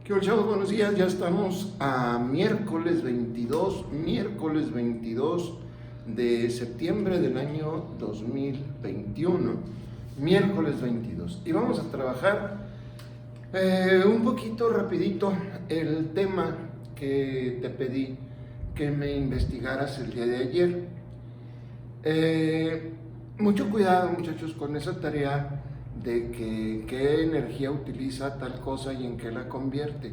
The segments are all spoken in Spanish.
¿Qué tal, chavos? Buenos días, ya estamos a miércoles 22 de septiembre del año 2021, miércoles 22. Y vamos a trabajar un poquito rapidito el tema que te pedí que me investigaras el día de ayer. Mucho cuidado, muchachos, con esa tarea de qué energía utiliza tal cosa y en qué la convierte.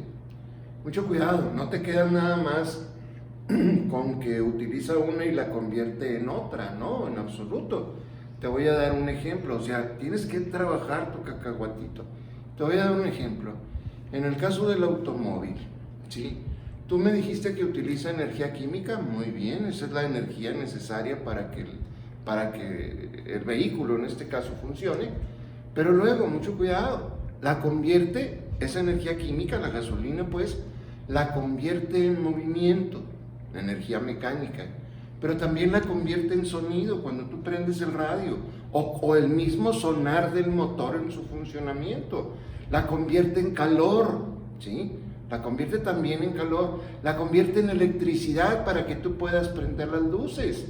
Mucho cuidado, no te quedas nada más con que utiliza una y la convierte en otra, no, en absoluto. Te voy a dar un ejemplo, o sea, tienes que trabajar tu cacahuatito. Te voy a dar un ejemplo. En el caso del automóvil, ¿sí? Tú me dijiste que utiliza energía química, muy bien, esa es la energía necesaria para que el vehículo en este caso funcione, pero luego, mucho cuidado, la convierte, esa energía química, la gasolina pues, la convierte en movimiento, energía mecánica, pero también la convierte en sonido cuando tú prendes el radio, o el mismo sonar del motor en su funcionamiento, la convierte en calor, ¿sí? La convierte también en calor, la convierte en electricidad para que tú puedas prender las luces.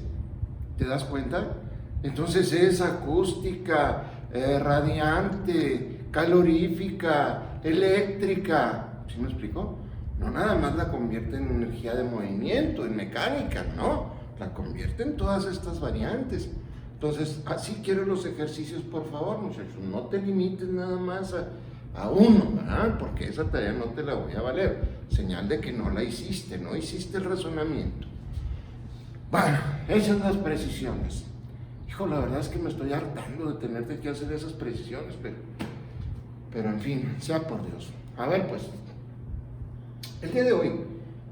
¿Te das cuenta? Entonces es acústica, radiante, calorífica, eléctrica. ¿Sí me explico? No nada más la convierte en energía de movimiento, en mecánica, no. La convierte en todas estas variantes. Entonces, así quiero los ejercicios, por favor, muchachos. No te limites nada más a uno, ¿verdad? Porque esa tarea no te la voy a valer. Señal de que no la hiciste, no hiciste el razonamiento. Bueno, esas son las precisiones. Hijo, la verdad es que me estoy hartando de tenerte que hacer esas precisiones, pero en fin, sea por Dios. A ver, pues, el día de hoy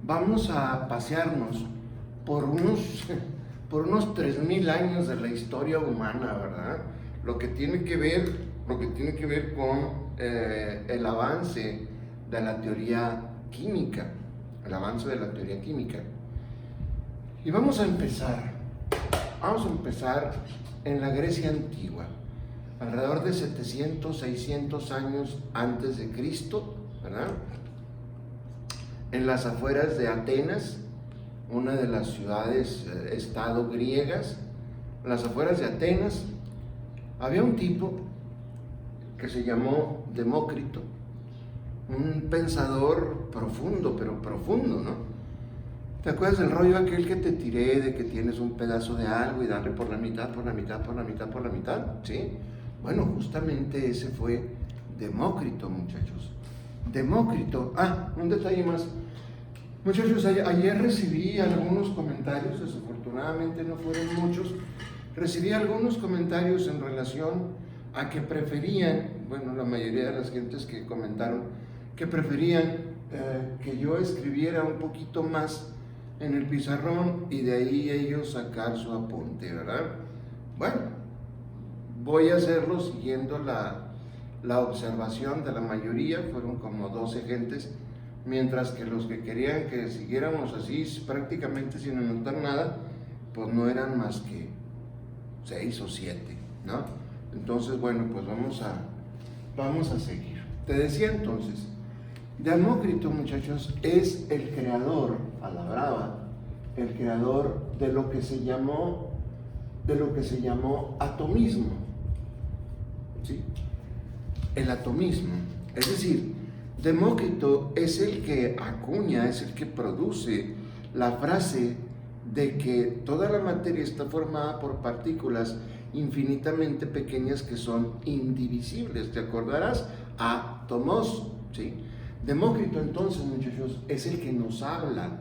vamos a pasearnos por unos 3000 años de la historia humana, ¿verdad? Lo que tiene que ver con el avance de la teoría química, Y vamos a empezar en la Grecia antigua, alrededor de 700, 600 años antes de Cristo, ¿verdad? En las afueras de Atenas, una de las ciudades-estado griegas, en las afueras de Atenas, había un tipo que se llamó Demócrito, un pensador profundo, pero profundo, ¿no? ¿Te acuerdas del rollo aquel que te tiré de que tienes un pedazo de algo y darle por la mitad? ¿Sí? Bueno, justamente ese fue Demócrito, muchachos. Demócrito, un detalle más. Muchachos, ayer recibí algunos comentarios, desafortunadamente no fueron muchos, recibí algunos comentarios en relación a que preferían, bueno, la mayoría de las gentes que comentaron, que preferían que yo escribiera un poquito más en el pizarrón y de ahí ellos sacar su apunte, ¿verdad? Bueno, voy a hacerlo siguiendo la observación de la mayoría, fueron como 12 gentes, mientras que los que querían que siguiéramos así prácticamente sin anotar nada, pues no eran más que 6 o 7, ¿no? Entonces, bueno, pues vamos a seguir. Te decía entonces, Demócrito, muchachos, es el creador, a la brava, el creador de lo que se llamó atomismo, ¿sí? El atomismo, es decir, Demócrito es el que acuña, es el que produce la frase de que toda la materia está formada por partículas infinitamente pequeñas que son indivisibles. ¿Te acordarás? Átomos, ¿sí? Demócrito, entonces, muchachos, es el que nos habla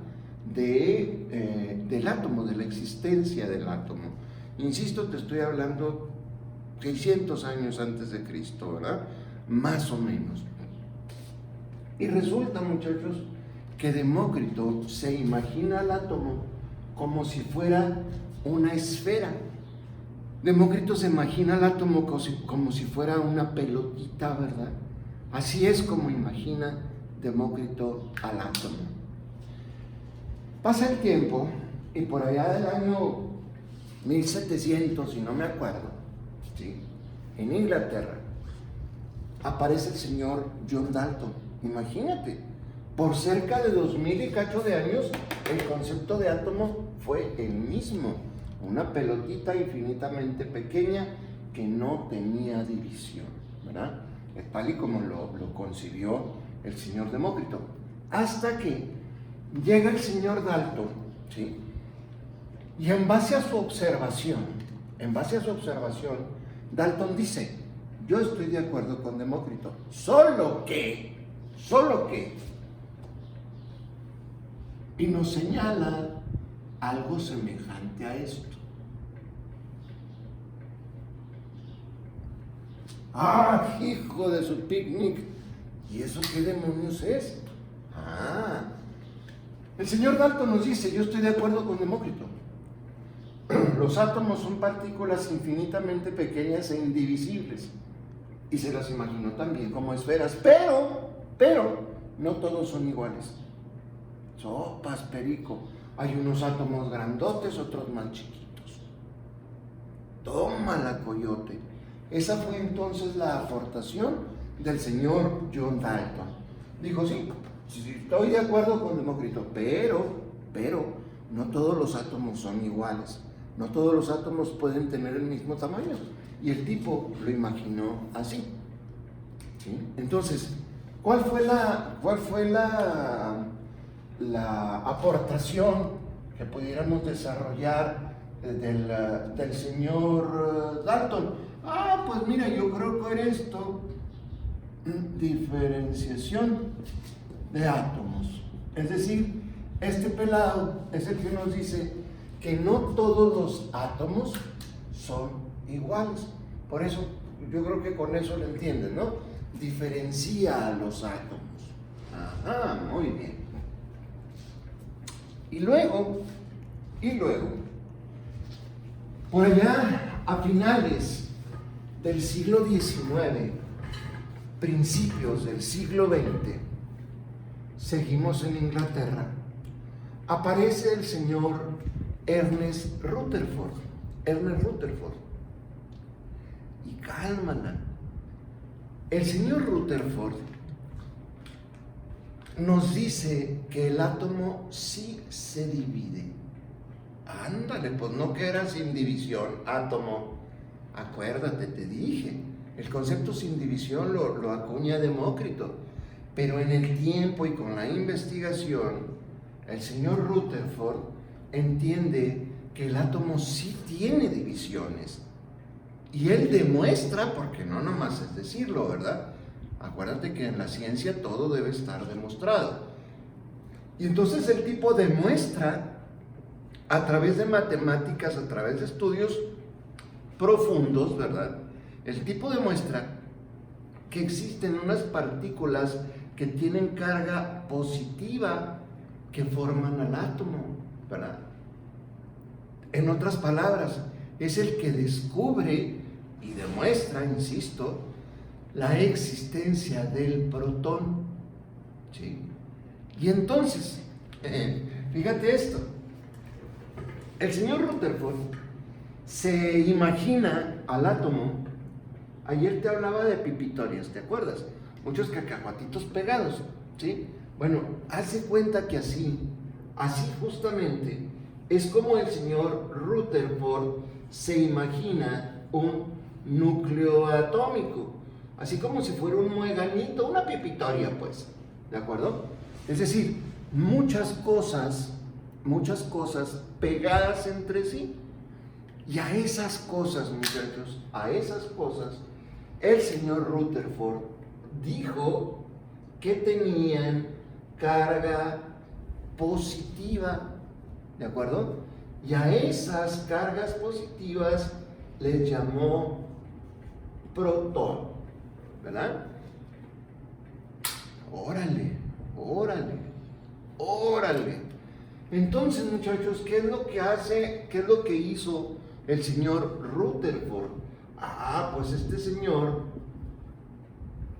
del átomo, de la existencia del átomo. Insisto, te estoy hablando 600 años antes de Cristo, ¿verdad? Más o menos. Y resulta, muchachos, que Demócrito se imagina al átomo como si fuera una esfera. Demócrito se imagina al átomo como si fuera una pelotita, ¿verdad? Así es como imagina Demócrito al átomo. Pasa el tiempo y por allá del año 1700, si no me acuerdo, ¿sí? En Inglaterra aparece el señor John Dalton. Imagínate, Por cerca de 2000 y cacho de años, el concepto de átomo fue el mismo. Una pelotita infinitamente pequeña que no tenía división, ¿verdad? Tal y como lo concibió el señor Demócrito. Hasta que llega el señor Dalton, ¿sí? Y en base a su observación, Dalton dice, yo estoy de acuerdo con Demócrito, solo que, y nos señala algo semejante a esto. ¡Ah, hijo de su picnic! ¿Y eso qué demonios es? El señor Dalton nos dice, yo estoy de acuerdo con Demócrito. Los átomos son partículas infinitamente pequeñas e indivisibles. Y se las imaginó también como esferas, pero no todos son iguales. Sopas, perico. Hay unos átomos grandotes, otros más chiquitos. Tómala, coyote. Esa fue entonces la aportación del señor John Dalton. Dijo, sí, estoy de acuerdo con Demócrito, pero no todos los átomos son iguales. No todos los átomos pueden tener el mismo tamaño. Y el tipo lo imaginó así. ¿Sí? Entonces, ¿cuál fue la aportación que pudiéramos desarrollar del señor Dalton? Pues mira, yo creo que era esto, diferenciación de átomos. Es decir, este pelado es el que nos dice que no todos los átomos son iguales. Por eso, yo creo que con eso lo entienden, ¿no? Diferencia a los átomos. Muy bien. Y luego, por allá a finales del siglo XIX, principios del siglo XX, seguimos en Inglaterra, aparece el señor Ernest Rutherford. Y cálmala. El señor Rutherford nos dice que el átomo sí se divide. Ándale, pues no que era sin división, átomo. Acuérdate, te dije, el concepto sin división lo acuña Demócrito, pero en el tiempo y con la investigación, el señor Rutherford entiende que el átomo sí tiene divisiones. Y él demuestra, porque no nomás es decirlo, ¿verdad? Acuérdate que en la ciencia todo debe estar demostrado. Y entonces el tipo demuestra a través de matemáticas, a través de estudios profundos, ¿verdad? El tipo demuestra que existen unas partículas que tienen carga positiva que forman al átomo, ¿verdad? En otras palabras, es el que descubre y demuestra, insisto, la existencia del protón, ¿sí? Y entonces, fíjate esto, el señor Rutherford se imagina al átomo. Ayer te hablaba de pipitorias, ¿te acuerdas? Muchos cacahuatitos pegados, ¿sí? Bueno, hace cuenta que así justamente es como el señor Rutherford se imagina un núcleo atómico, así como si fuera un mueganito, una pipitoria, pues, ¿de acuerdo? Es decir, muchas cosas pegadas entre sí. Y a esas cosas, muchachos, el señor Rutherford dijo que tenían carga positiva, ¿de acuerdo? Y a esas cargas positivas les llamó protón, ¿verdad? Órale. Entonces, muchachos, ¿qué es lo que hace? ¿Qué es lo que hizo el señor Rutherford? Pues este señor,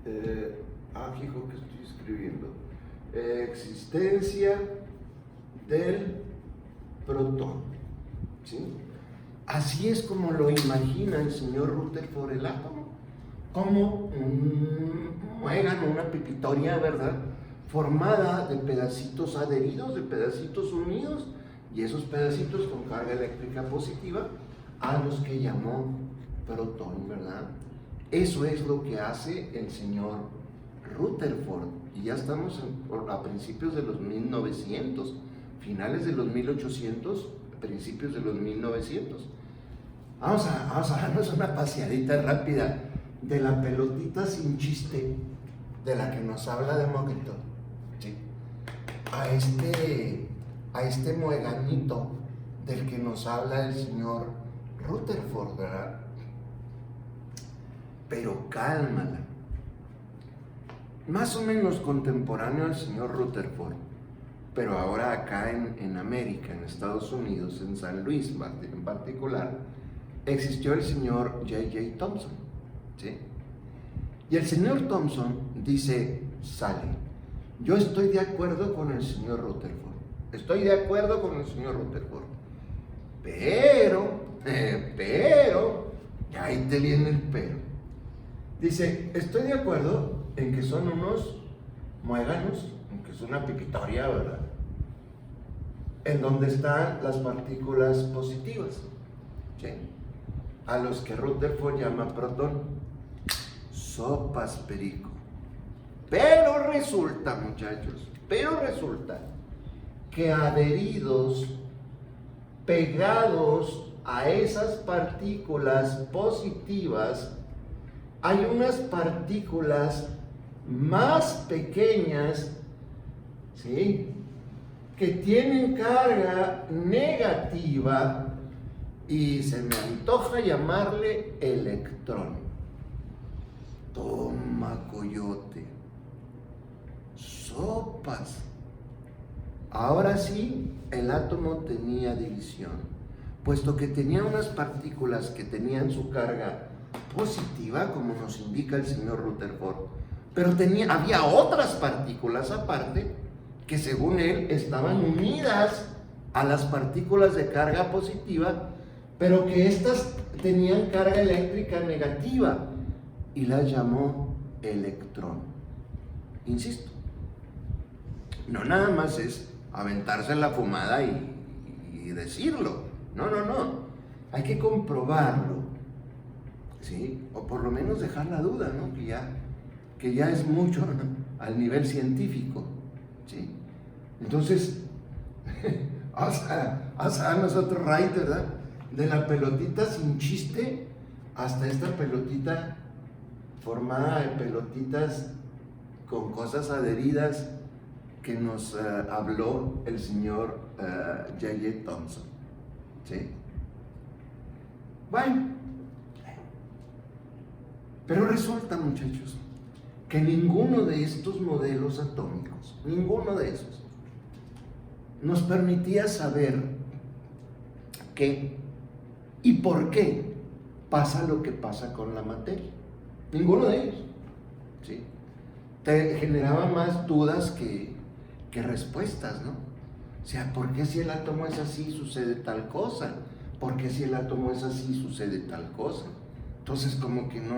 hijo, que estoy escribiendo, existencia del protón, ¿sí? Así es como lo imagina el señor Rutherford el átomo, como un muégano, una pipitoria, ¿verdad? formada de pedacitos adheridos, de pedacitos unidos, y esos pedacitos con carga eléctrica positiva a los que llamó protón, ¿verdad? Eso es lo que hace el señor Rutherford, y ya estamos a principios de los 1900, finales de los 1800, principios de los 1900. Vamos a darnos una paseadita rápida de la pelotita sin chiste de la que nos habla Demócrito, ¿sí? A este mueganito del que nos habla el señor Rutherford, ¿verdad? Pero cálmala. Más o menos contemporáneo al señor Rutherford, pero ahora acá en América, en Estados Unidos, en San Luis en particular, existió el señor J.J. Thomson, ¿sí? Y el señor Thomson dice, sale, yo estoy de acuerdo con el señor Rutherford, pero, ahí te viene el pero. Dice, estoy de acuerdo en que son unos muéganos, aunque es una pipitoria, ¿verdad? En donde están las partículas positivas, ¿sí? A los que Rutherford llama protón. Sopas, perico. Pero resulta, muchachos, que adheridos, pegados a esas partículas positivas, hay unas partículas más pequeñas, ¿sí?, que tienen carga negativa, y se me antoja llamarle electrón. Toma, coyote. Sopas. Ahora sí, el átomo tenía división, puesto que tenía unas partículas que tenían su carga positiva, como nos indica el señor Rutherford, pero había otras partículas aparte que, según él, estaban unidas a las partículas de carga positiva, pero que éstas tenían carga eléctrica negativa, y las llamó electrón. Insisto, no nada más es aventarse en la fumada y decirlo, no, hay que comprobarlo, ¿sí? O por lo menos dejar la duda, ¿no? Que ya es mucho al nivel científico, ¿sí? Entonces, vamos a darnos otro raid, ¿verdad? De la pelotita sin chiste hasta esta pelotita formada de pelotitas con cosas adheridas que nos habló el señor J.J. Thomson, ¿sí? Bueno, pero resulta, muchachos, que ninguno de estos modelos atómicos, ninguno de esos, nos permitía saber qué y por qué pasa lo que pasa con la materia. Ninguno de ellos, ¿sí? Te generaba más dudas que respuestas, ¿no? O sea, ¿por qué si el átomo es así sucede tal cosa? ¿Por qué si el átomo es así sucede tal cosa? Entonces, como que no,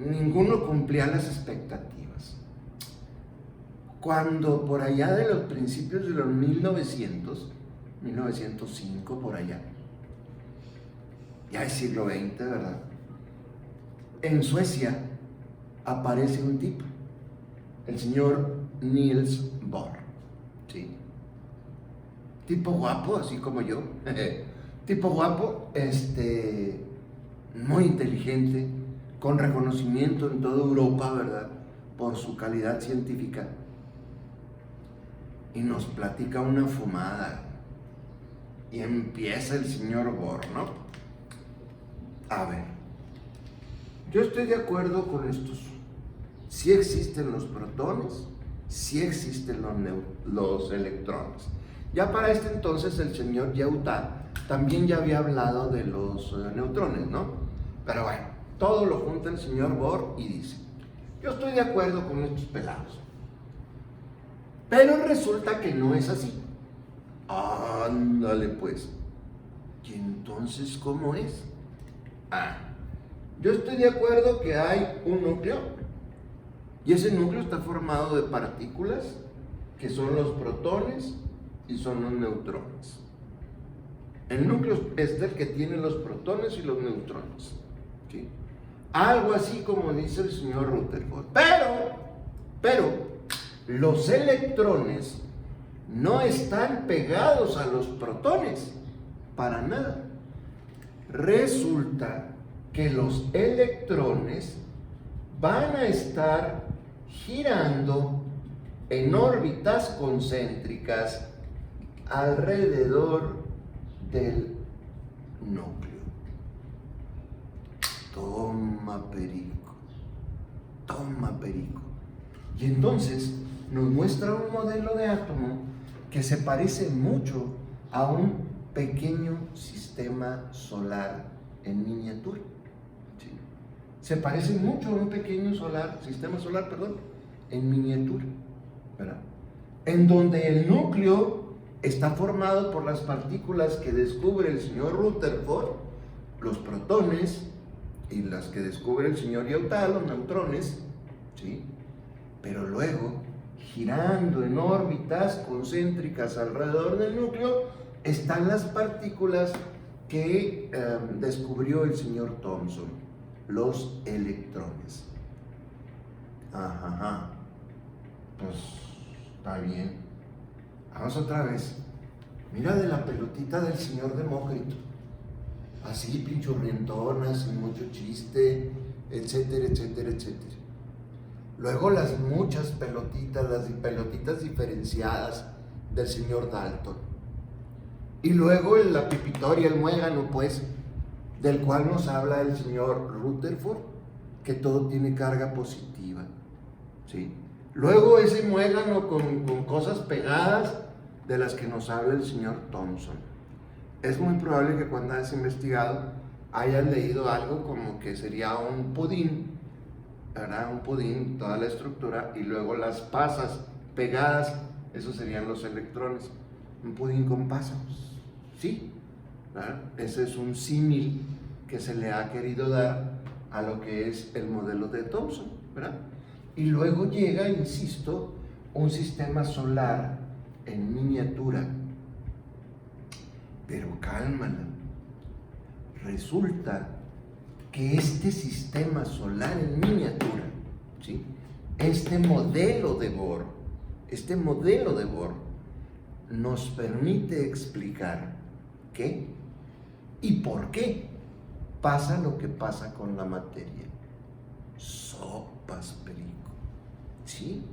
ninguno cumplía las expectativas. Cuando por allá de los principios de los 1905 por allá, ya es siglo XX, ¿verdad? En Suecia aparece un tipo, el señor Niels Bohr, ¿sí? Tipo guapo, así como yo, tipo guapo, muy inteligente, con reconocimiento en toda Europa, ¿verdad?, por su calidad científica. Y nos platica una fumada, y empieza el señor Bohr, ¿no? A ver, yo estoy de acuerdo con estos. Sí existen los protones, sí existen los electrones. Ya para este entonces el señor Yeutat también ya había hablado de los neutrones, ¿no? Pero bueno, todo lo junta el señor Bohr y dice, yo estoy de acuerdo con estos pelados. Pero resulta que no es así. Ándale pues. ¿Y entonces cómo es? Yo estoy de acuerdo que hay un núcleo Y ese núcleo está formado de partículas que son los protones y son los neutrones. El núcleo es el que tiene los protones y los neutrones, ¿sí? Algo así como dice el señor Rutherford. Pero los electrones no están pegados a los protones, para nada. Resulta que los electrones van a estar girando en órbitas concéntricas alrededor del núcleo. Toma perico, toma perico. Y entonces nos muestra un modelo de átomo que se parece mucho a un pequeño sistema solar en miniatura. ¿Sí? Se parece mucho a un pequeño sistema solar, en miniatura, ¿verdad? En donde el núcleo está formado por las partículas que descubre el señor Rutherford, los protones, y las que descubre el señor Yautal, los neutrones, ¿sí? Pero luego, girando en órbitas concéntricas alrededor del núcleo, están las partículas que descubrió el señor Thomson, los electrones. Ajá, pues está bien. Vamos otra vez. Mira de la pelotita del señor Demócrito, así pinchurrientona, sin mucho chiste, etcétera, etcétera, etcétera. Luego las muchas pelotitas, las pelotitas diferenciadas del señor Dalton. Y luego la pipitoria, el muégano, pues, del cual nos habla el señor Rutherford, que todo tiene carga positiva, ¿sí? Luego ese muégano con cosas pegadas de las que nos habla el señor Thomson. Es muy probable que cuando hayas investigado hayas leído algo como que sería un pudín, ¿verdad? Un pudín, toda la estructura, y luego las pasas pegadas, esos serían los electrones. Un pudín con pasas, ¿sí? ¿Verdad? Ese es un símil que se le ha querido dar a lo que es el modelo de Thomson, ¿verdad? Y luego llega, insisto, un sistema solar en miniatura. Pero cálmala, resulta que este sistema solar en miniatura, ¿sí? Este modelo de Bohr nos permite explicar qué y por qué pasa lo que pasa con la materia. Sopas, perico, ¿sí?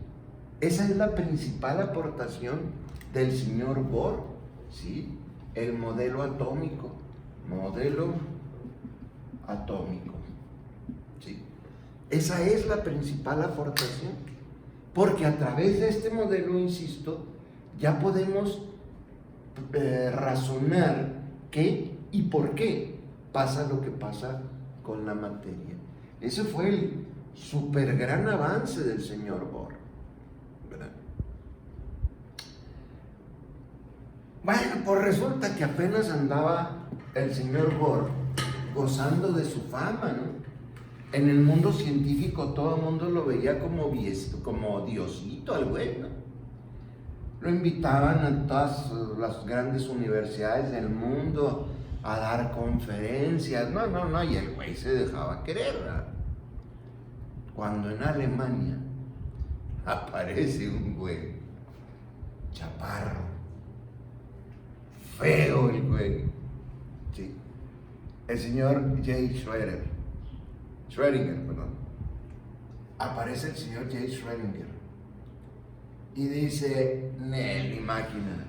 Esa es la principal aportación del señor Bohr, ¿sí? El modelo atómico, ¿sí? Esa es la principal aportación, porque a través de este modelo, insisto, ya podemos razonar qué y por qué pasa lo que pasa con la materia. Ese fue el super gran avance del señor Bohr, ¿verdad? Bueno, pues resulta que apenas andaba el señor Bohr gozando de su fama, ¿no? En el mundo científico todo el mundo lo veía como Diosito al güey, ¿no? Lo invitaban a todas las grandes universidades del mundo a dar conferencias, no, y el güey se dejaba querer, ¿verdad? Cuando en Alemania aparece un güey chaparro, feo el güey, ¿sí? El señor Schrödinger, perdón. Aparece el señor J. Schrödinger y dice: Nelly, máquina,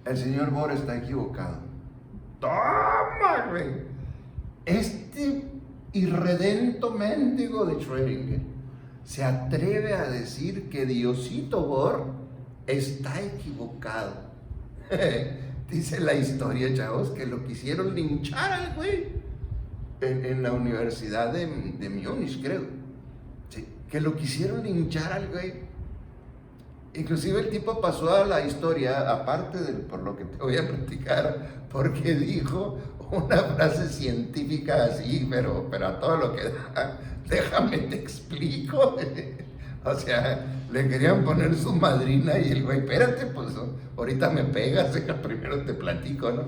el señor Bohr está equivocado. ¡Toma, güey! Este irredento mendigo de Schrödinger se atreve a decir que Diosito Bohr está equivocado. Dice la historia, chavos, que lo quisieron linchar al güey en la Universidad de Múnich, creo, ¿sí? Que lo quisieron linchar al güey. Inclusive el tipo pasó a la historia, aparte por lo que te voy a platicar, porque dijo una frase científica así, pero a todo lo que da. Déjame te explico. O sea, le querían poner su madrina y el güey, espérate, pues ahorita me pegas, deja, primero te platico, ¿no?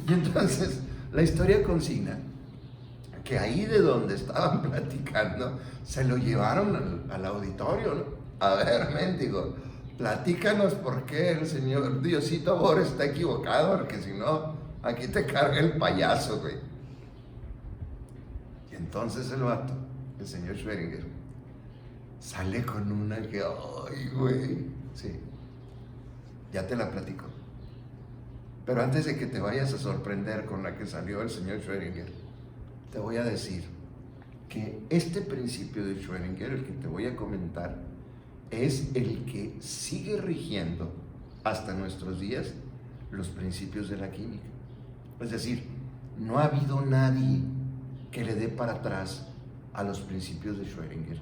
Y entonces, la historia consigna que ahí de donde estaban platicando, se lo llevaron al auditorio, ¿no? A ver, mendigo, platícanos por qué el señor Diosito Bor está equivocado, porque si no, aquí te carga el payaso, güey. Y entonces el vato, el señor Schweringer, sale con una que, ay, güey, sí, ya te la platico. Pero antes de que te vayas a sorprender con la que salió el señor Schweringer, te voy a decir que este principio de Schrödinger, el que te voy a comentar, es el que sigue rigiendo hasta nuestros días los principios de la química. Es decir, no ha habido nadie que le dé para atrás a los principios de Schrödinger.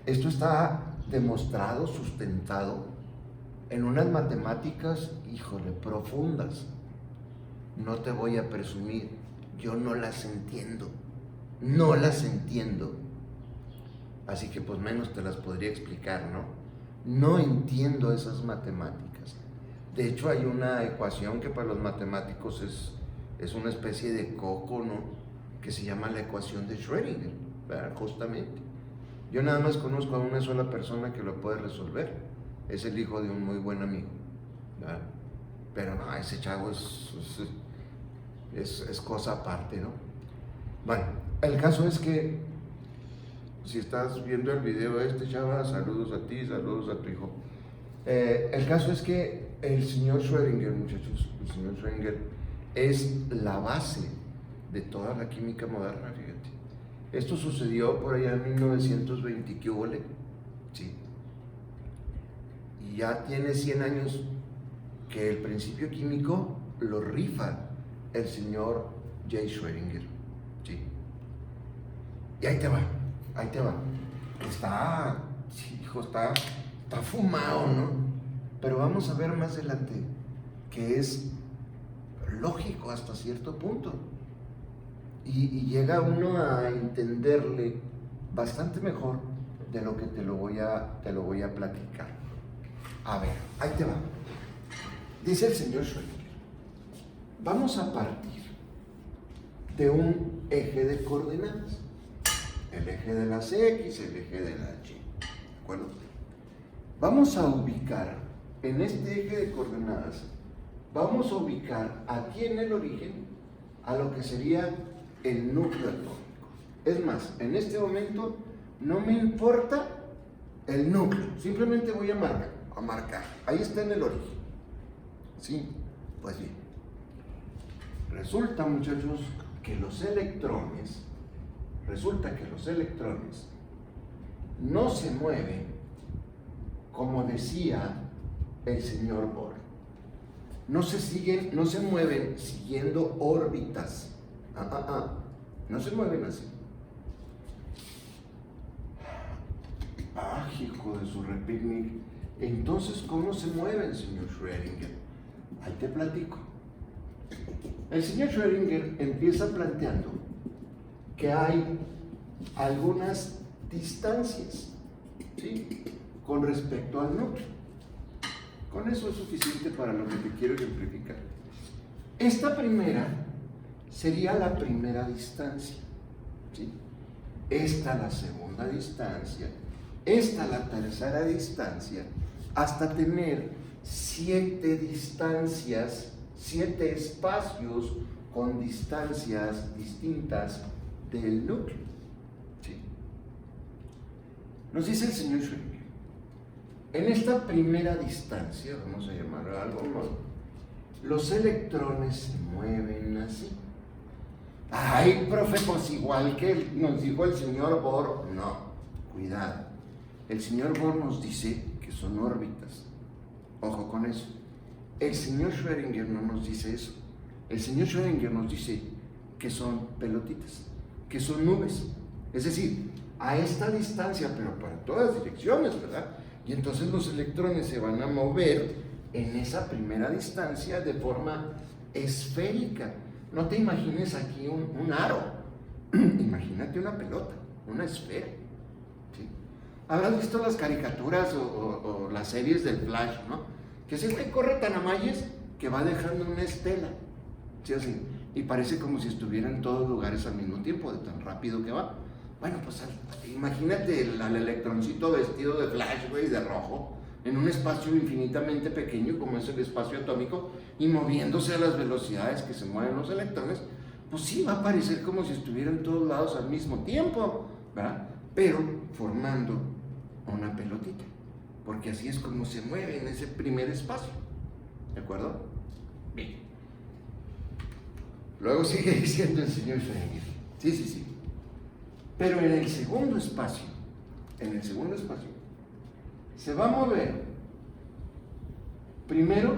Esto está demostrado, sustentado en unas matemáticas, híjole, profundas. No te voy a presumir, yo no las entiendo, no las entiendo. Así que pues menos te las podría explicar, ¿no? No entiendo esas matemáticas. De hecho hay una ecuación que para los matemáticos es una especie de coco, ¿no? Que se llama la ecuación de Schrödinger, ¿verdad? Justamente. Yo nada más conozco a una sola persona que lo puede resolver. Es el hijo de un muy buen amigo, ¿verdad? Pero no, ese chavo es cosa aparte, ¿no? Bueno, el caso es que si estás viendo el video chava, saludos a ti, saludos a tu hijo. El caso es que el señor Schrödinger, muchachos, el señor Schrödinger es la base de toda la química moderna, fíjate. Esto sucedió por allá en 1920, ¿qué hubo? Sí. Y ya tiene 100 años que el principio químico lo rifa el señor J. Schrödinger, ¿sí? Y ahí te va. Está, hijo, está fumado, ¿no? Pero vamos a ver más adelante que es lógico hasta cierto punto. Y llega uno a entenderle bastante mejor de lo que te lo voy a platicar. A ver, ahí te va. Dice el señor Schrödinger, vamos a partir de un eje de coordenadas. El eje de las X, el eje de las Y. ¿De acuerdo? Vamos a ubicar en este eje de coordenadas, vamos a ubicar aquí en el origen a lo que sería el núcleo atómico. Es más, en este momento no me importa el núcleo, simplemente voy a marcar. Ahí está en el origen. ¿Sí? Pues bien. Resulta, muchachos, que los electrones no se mueven como decía el señor Bohr. No se mueven siguiendo órbitas. No se mueven así. Hijo de su repicnic. Entonces, ¿cómo se mueven, señor Schrödinger? Ahí te platico. El señor Schrödinger empieza planteando que hay algunas distancias, ¿sí?, con respecto al núcleo. Con eso es suficiente para lo que te quiero ejemplificar. Esta primera sería la primera distancia, ¿sí? Esta la segunda distancia, esta la tercera distancia, hasta tener 7 distancias, 7 espacios con distancias distintas del núcleo, ¿sí? Nos dice el señor Schrödinger, en esta primera distancia, vamos a llamarlo de algún modo, los electrones se mueven así. Ay, profe, pues igual que nos dijo el señor Bohr. No, cuidado. El señor Bohr nos dice que son órbitas. Ojo con eso. El señor Schrödinger no nos dice eso. El señor Schrödinger nos dice que son pelotitas, que son nubes. Es decir, a esta distancia, pero para todas direcciones, ¿verdad? Y entonces los electrones se van a mover en esa primera distancia de forma esférica. No te imagines aquí un aro, imagínate una pelota, una esfera. ¿Sí? Habrás visto las caricaturas o las series del Flash, ¿no? Que ese güey corre tan a mayes que va dejando una estela, ¿sí? Así, y parece como si estuviera en todos lugares al mismo tiempo, de tan rápido que va. Bueno, pues imagínate al electroncito vestido de Flash, güey, de rojo, en un espacio infinitamente pequeño como es el espacio atómico, y moviéndose a las velocidades que se mueven los electrones. Pues sí, va a parecer como si estuviera en todos lados al mismo tiempo, ¿verdad? Pero formando una pelotita, porque así es como se mueve en ese primer espacio, ¿de acuerdo? Bien. Luego sigue diciendo el señor Schrödinger, sí, pero en el segundo espacio, se va a mover primero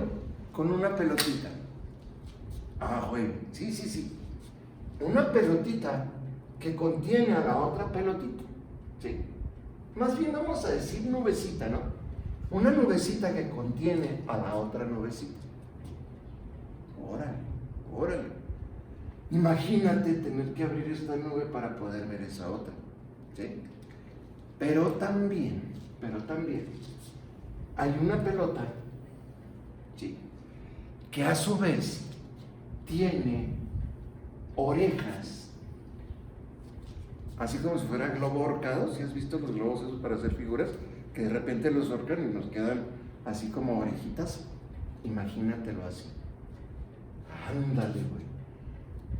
con una pelotita. Ah, güey, sí. Una pelotita que contiene a la otra pelotita, ¿sí? Más bien vamos a decir nubecita, ¿no? Una nubecita que contiene a la otra nubecita. Órale. Imagínate tener que abrir esta nube para poder ver esa otra, ¿sí? Pero también hay una pelota, ¿sí?, que a su vez tiene orejas, así como si fuera globo ahorcado. ¿Sí has visto los globos esos para hacer figuras? Que de repente los ahorcan y nos quedan así como orejitas. Imagínatelo así. Ándale, güey.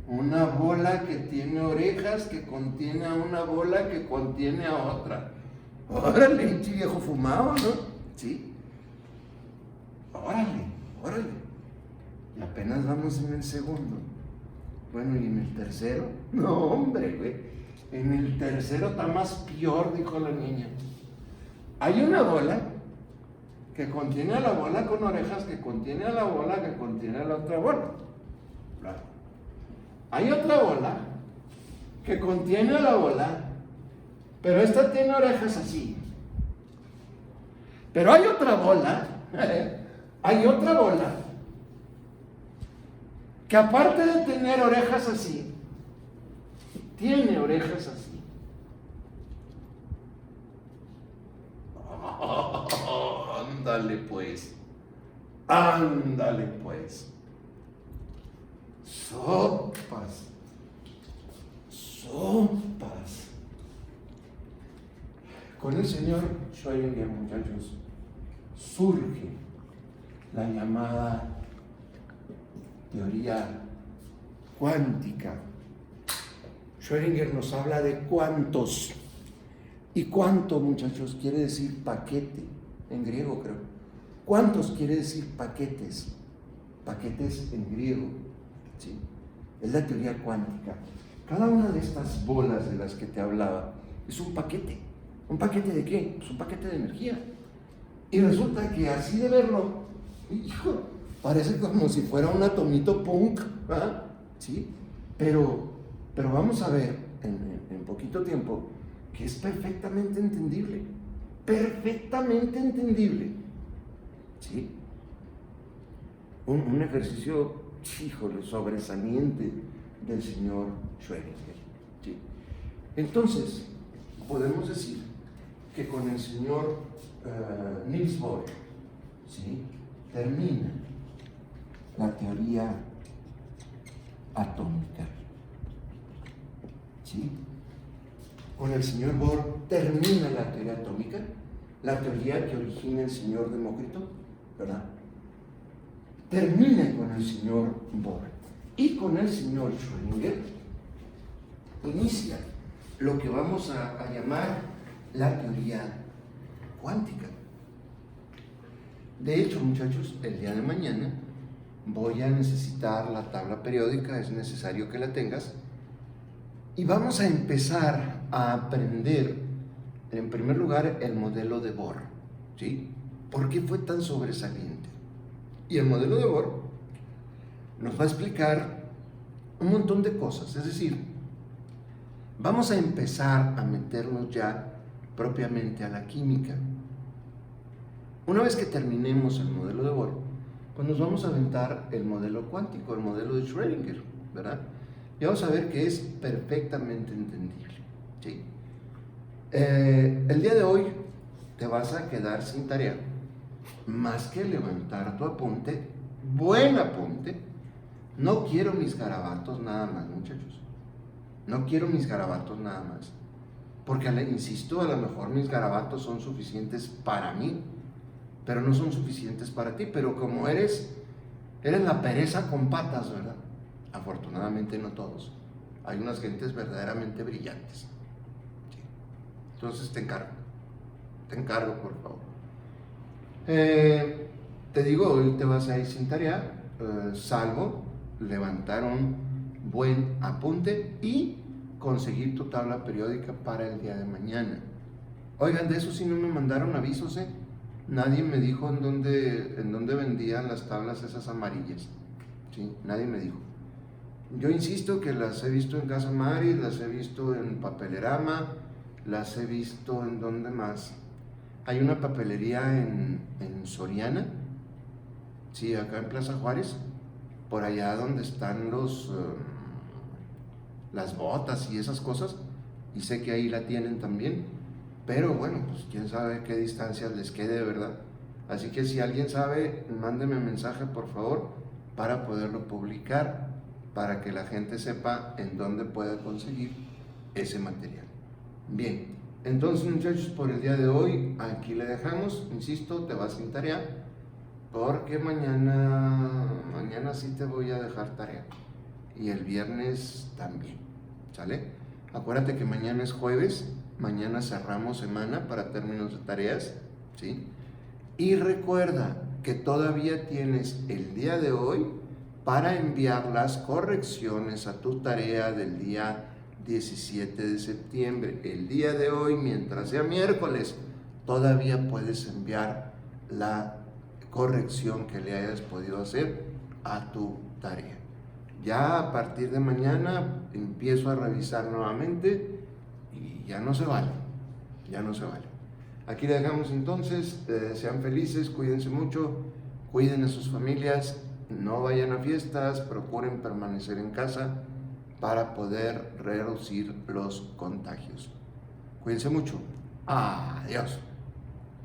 Una bola que tiene orejas, que contiene a una bola, que contiene a otra. Órale, pinche viejo fumado, ¿no? Sí. Órale. Y apenas vamos en el segundo. Bueno, ¿y en el tercero? No, hombre, güey. En el tercero está más peor, dijo la niña. Hay una bola que contiene a la bola con orejas, que contiene a la bola, que contiene a la otra bola. Claro. Hay otra bola que contiene a la bola, pero esta tiene orejas así. Pero hay otra bola, que aparte de tener orejas así, tiene orejas así. Ándale pues. Sopas. Con el señor Schrödinger, muchachos, surge la llamada teoría cuántica. Schrödinger nos habla de cuantos. Y cuánto, muchachos, quiere decir paquete, en griego creo. Cuántos quiere decir paquetes. Paquetes en griego, ¿sí? Es la teoría cuántica. Cada una de estas bolas de las que te hablaba es un paquete. ¿Un paquete de qué? Pues un paquete de energía. Y resulta que así de verlo, hijo, parece como si fuera un atomito punk, ¿verdad? ¿Sí? Pero vamos a ver en poquito tiempo que es perfectamente entendible. ¿Sí? Un ejercicio, híjole, sobresaliente del señor Schrödinger, ¿sí? Entonces, podemos decir que con el señor Niels Bohr, ¿sí?, termina la teoría atómica, ¿sí? Con el señor Bohr termina la teoría atómica, la teoría que origina el señor Demócrito, ¿verdad? Termina con el señor Bohr, y con el señor Schrödinger inicia lo que vamos a llamar la teoría cuántica. De hecho, muchachos, el día de mañana voy a necesitar la tabla periódica, es necesario que la tengas, y vamos a empezar a aprender, en primer lugar, el modelo de Bohr, ¿sí? ¿Por qué fue tan sobresaliente? Y el modelo de Bohr nos va a explicar un montón de cosas, es decir, vamos a empezar a meternos ya propiamente a la química. Una vez que terminemos el modelo de Bohr, pues nos vamos a aventar el modelo cuántico, el modelo de Schrödinger, ¿verdad? Y vamos a ver que es perfectamente entendible, ¿sí? El día de hoy te vas a quedar sin tarea, más que levantar tu apunte, buen apunte. No quiero mis garabatos nada más, muchachos. No quiero mis garabatos nada más. Porque, insisto, a lo mejor mis garabatos son suficientes para mí, pero no son suficientes para ti. Pero como eres la pereza con patas, ¿verdad? Afortunadamente no todos. Hay unas gentes verdaderamente brillantes. ¿Sí? Entonces te encargo, por favor. Te digo, hoy te vas a ir sin tarea, salvo levantar un buen apunte y conseguir tu tabla periódica para el día de mañana. Oigan, de eso sí no me mandaron avisos, ¿eh? Nadie me dijo en dónde vendían las tablas esas amarillas. Sí, nadie me dijo. Yo insisto que las he visto en Casa Mari, las he visto en Papelerama, las he visto en donde más. Hay una papelería en Soriana, sí, acá en Plaza Juárez, por allá donde están las botas y esas cosas, y sé que ahí la tienen también, pero bueno, pues quién sabe qué distancias les quede, ¿verdad? Así que si alguien sabe, mándeme mensaje por favor para poderlo publicar, para que la gente sepa en dónde puede conseguir ese material. Bien, entonces muchachos, por el día de hoy aquí le dejamos. Insisto, te vas sin tarea, porque mañana sí te voy a dejar tarea, y el viernes también, ¿sale? Acuérdate que mañana es jueves, mañana cerramos semana para términos de tareas, ¿sí? Y recuerda que todavía tienes el día de hoy para enviar las correcciones a tu tarea del día 17 de septiembre. El día de hoy, mientras sea miércoles, todavía puedes enviar la corrección que le hayas podido hacer a tu tarea. Ya a partir de mañana empiezo a revisar nuevamente y ya no se vale, ya no se vale. Aquí le dejamos entonces, sean felices, cuídense mucho, cuiden a sus familias, no vayan a fiestas, procuren permanecer en casa para poder reducir los contagios. Cuídense mucho. Adiós.